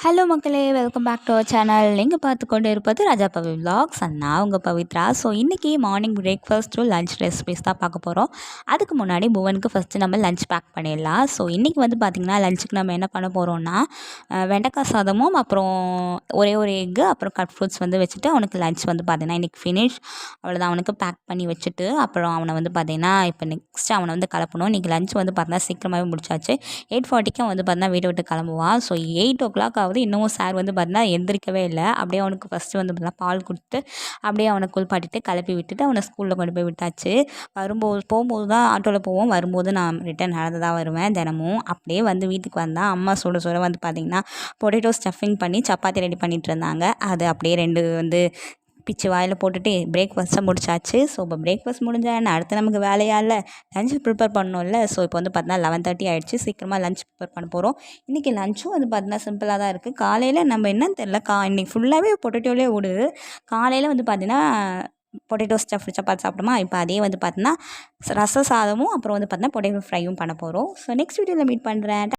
Hello மக்களே, welcome back to our channel. நீங்கள் பார்த்து கொண்டு இருப்பது ராஜா பவி விலாக்ஸ் அண்ட் நான் உங்கள் பவித்ரா. ஸோ இன்றைக்கி morning breakfast to lunch recipes தான் பார்க்க போகிறோம். அதுக்கு முன்னாடி புவனுக்கு ஃபஸ்ட்டு நம்ம லஞ்ச் பேக் பண்ணிடலாம். ஸோ இன்றைக்கி பார்த்திங்கன்னா லஞ்சுக்கு நம்ம என்ன பண்ண போகிறோம்னா வெண்டைக்காய் சாதமும் அப்புறம் ஒரே ஒரு எக்கு அப்புறம் கட் ஃப்ரூட்ஸ் வச்சுட்டு அவனுக்கு லஞ்ச் பார்த்திங்கன்னா இன்றைக்கி ஃபினிஷ். அவ்வளோதான், அவனுக்கு பேக் பண்ணி வச்சுட்டு அப்புறம் அவனை பார்த்திங்கன்னா இப்போ நெக்ஸ்ட்டு அவனை கிளப்பணும். இன்றைக்கி லஞ்ச் பார்த்திங்கன்னா சீக்கிரமாகவே முடிச்சாச்சு. 8:40க்கு பார்த்திங்கன்னா வீட்டை விட்டு கிளம்புவான். ஸோ 8 o'clock ஆகுது, இன்னமும் சார் பார்த்திங்கன்னா எந்திரிக்கவே இல்லை. அப்படியே அவனுக்கு ஃபஸ்ட்டு பார்த்திங்கன்னா பால் கொடுத்து அப்படியே அவனை குளிப்பாட்டிட்டு கிளப்பி விட்டுட்டு அவனை ஸ்கூலில் கொண்டு போய் விட்டாச்சு. போகும்போது தான் ஆட்டோவில் போவோம், வரும்போது நான் ரிட்டன் நடந்து தான் வருவேன் தினமும். அப்படியே வீட்டுக்கு வந்தால் அம்மா சுட சுட பார்த்திங்கன்னா பொட்டேட்டோ ஸ்டஃபிங் பண்ணி சப்பாத்தி ரெடி பண்ணிகிட்டு இருந்தாங்க. அது அப்படியே 2 பிச்சு வாயில் போட்டுட்டு பிரேக்ஃபாஸ்ட்டை முடிச்சாச்சு. ஸோ இப்போ பிரேக்ஃபாஸ்ட் முடிஞ்சால் அடுத்து நமக்கு வேலையா இல்லை, லஞ்ச் ப்ரிப்பேர் பண்ணணும்ல. ஸோ இப்போ பார்த்தீங்கன்னா 11:30 ஆகிடுச்சு. சீக்கிரமாக லஞ்ச் ப்ரிப்பேர் பண்ண போகிறோம். இன்றைக்கி லஞ்சும் பார்த்தீங்கன்னா சிம்பிளாக தான் இருக்குது. காலையில் நம்ம என்னன்னு தெரில, இன்றைக்கி ஃபுல்லாகவே பொட்டேட்டோலே ஓடுது. காலையில் பார்த்திங்கன்னா பொட்டேட்டோ ஸ்டஃப் சப்பாத்தி சாப்பிட்டோமா. இப்போ அதே பார்த்தீங்கன்னா ரச சாதமும் அப்புறம் பார்த்தீங்கன்னா பொட்டேட்டோ ஃப்ரையும் பண்ண போகிறோம். ஸோ நெக்ஸ்ட் வீடியோவில் மீட் பண்ணுறேன்.